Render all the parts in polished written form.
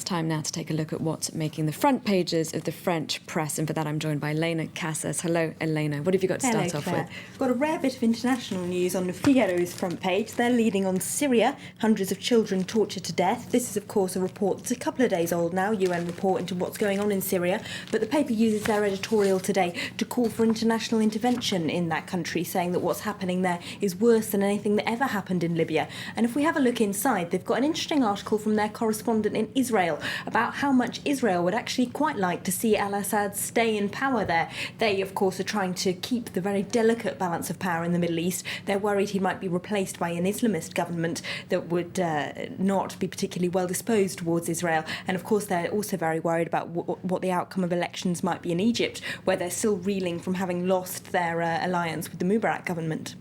Time now to take a look at what's making the front pages of the French press. And for that, I'm joined by Elena Casas. Hello, Elena. What have you got to start off with? We've got a rare bit of international news on Le Figaro's front page. They're leading on Syria, hundreds of children tortured to death. This is, of course, a report that's a couple of days old now, UN report into what's going on in Syria. But the paper uses their editorial today to call for international intervention in that country, saying that what's happening there is worse than anything that ever happened in Libya. And if we have a look inside, they've got an interesting article from their correspondent in Israel about how much Israel would actually quite like to see al-Assad stay in power there. They, of course, are trying to keep the very delicate balance of power in the Middle East. They're worried he might be replaced by an Islamist government that would not be particularly well disposed towards Israel. And, of course, they're also very worried about what the outcome of elections might be in Egypt, where they're still reeling from having lost their alliance with the Mubarak government.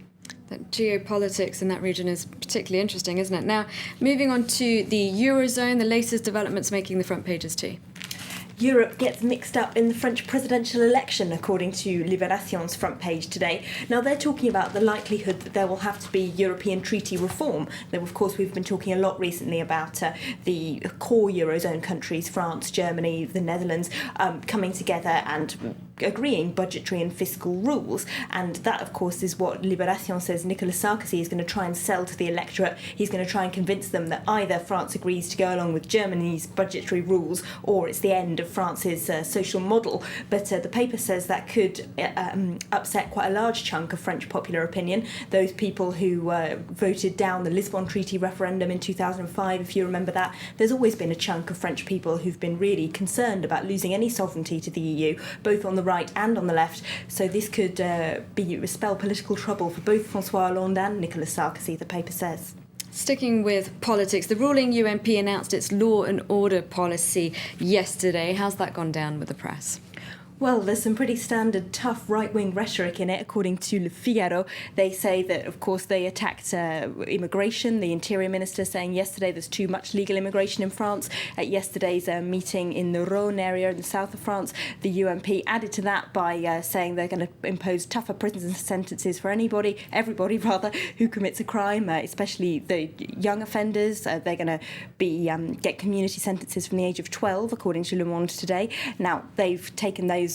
That geopolitics in that region is particularly interesting, isn't it? Now, moving on to the Eurozone, the latest developments making the front pages too. Europe gets mixed up in the French presidential election, according to Libération's front page today. Now, they're talking about the likelihood that there will have to be European treaty reform. Though, of course, we've been talking a lot recently about the core Eurozone countries, France, Germany, the Netherlands, coming together and agreeing budgetary and fiscal rules. And that, of course, is what Libération says Nicolas Sarkozy is going to try and sell to the electorate. He's going to try and convince them that either France agrees to go along with Germany's budgetary rules or it's the end of France's social model. But the paper says that could upset quite a large chunk of French popular opinion. Those people who voted down the Lisbon Treaty referendum in 2005, if you remember that, there's always been a chunk of French people who've been really concerned about losing any sovereignty to the EU, both on the right and on the left. So this could spell political trouble for both François Hollande and Nicolas Sarkozy, the paper says. Sticking with politics, the ruling UMP announced its law and order policy yesterday. How's that gone down with the press? Well, there's some pretty standard tough right-wing rhetoric in it, according to Le Figaro. They say that, of course, they attacked immigration. The Interior Minister saying yesterday there's too much legal immigration in France. At yesterday's meeting in the Rhône area in the south of France, the UMP added to that by saying they're going to impose tougher prison sentences for everybody who commits a crime, especially the young offenders. They're going to be get community sentences from the age of 12, according to Le Monde today. Now, they've taken those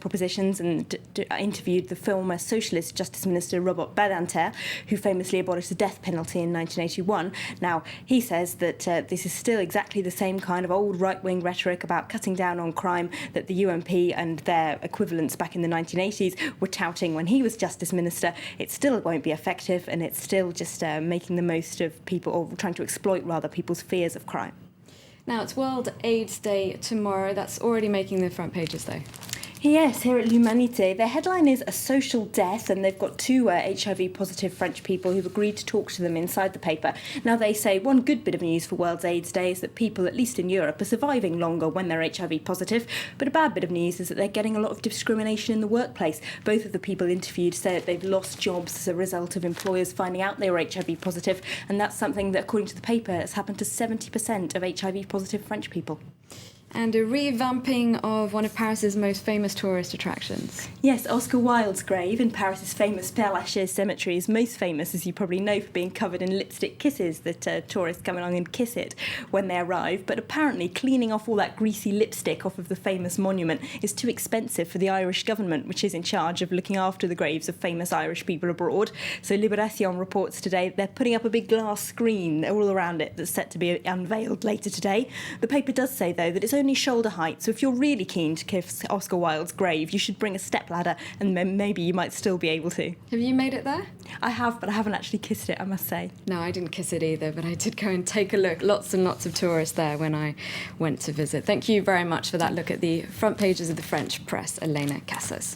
propositions and interviewed the former socialist Justice Minister Robert Badinter, who famously abolished the death penalty in 1981. Now, he says that this is still exactly the same kind of old right-wing rhetoric about cutting down on crime that the UMP and their equivalents back in the 1980s were touting when he was Justice Minister. It still won't be effective, and it's still just making the most of people, or trying to exploit, rather, people's fears of crime. Now, it's World AIDS Day tomorrow. That's already making the front pages, though. Yes, here at L'Humanité. Their headline is A Social Death, and they've got two HIV-positive French people who've agreed to talk to them inside the paper. Now, they say one good bit of news for World AIDS Day is that people, at least in Europe, are surviving longer when they're HIV-positive. But a bad bit of news is that they're getting a lot of discrimination in the workplace. Both of the people interviewed say that they've lost jobs as a result of employers finding out they were HIV-positive, and that's something that, according to the paper, has happened to 70% of HIV-positive French people. And a revamping of one of Paris's most famous tourist attractions. Yes, Oscar Wilde's grave in Paris's famous Père Lachaise cemetery is most famous, as you probably know, for being covered in lipstick kisses that tourists come along and kiss it when they arrive. But apparently cleaning off all that greasy lipstick off of the famous monument is too expensive for the Irish government, which is in charge of looking after the graves of famous Irish people abroad. So Libération reports today they're putting up a big glass screen all around it that's set to be unveiled later today. The paper does say, though, that it's only shoulder height, so if you're really keen to kiss Oscar Wilde's grave, you should bring a stepladder, and maybe you might still be able to. Have you made it there? I have, but I haven't actually kissed it, I must say. No, I didn't kiss it either, but I did go and take a look. Lots and lots of tourists there when I went to visit. Thank you very much for that look at the front pages of the French press, Elena Casas.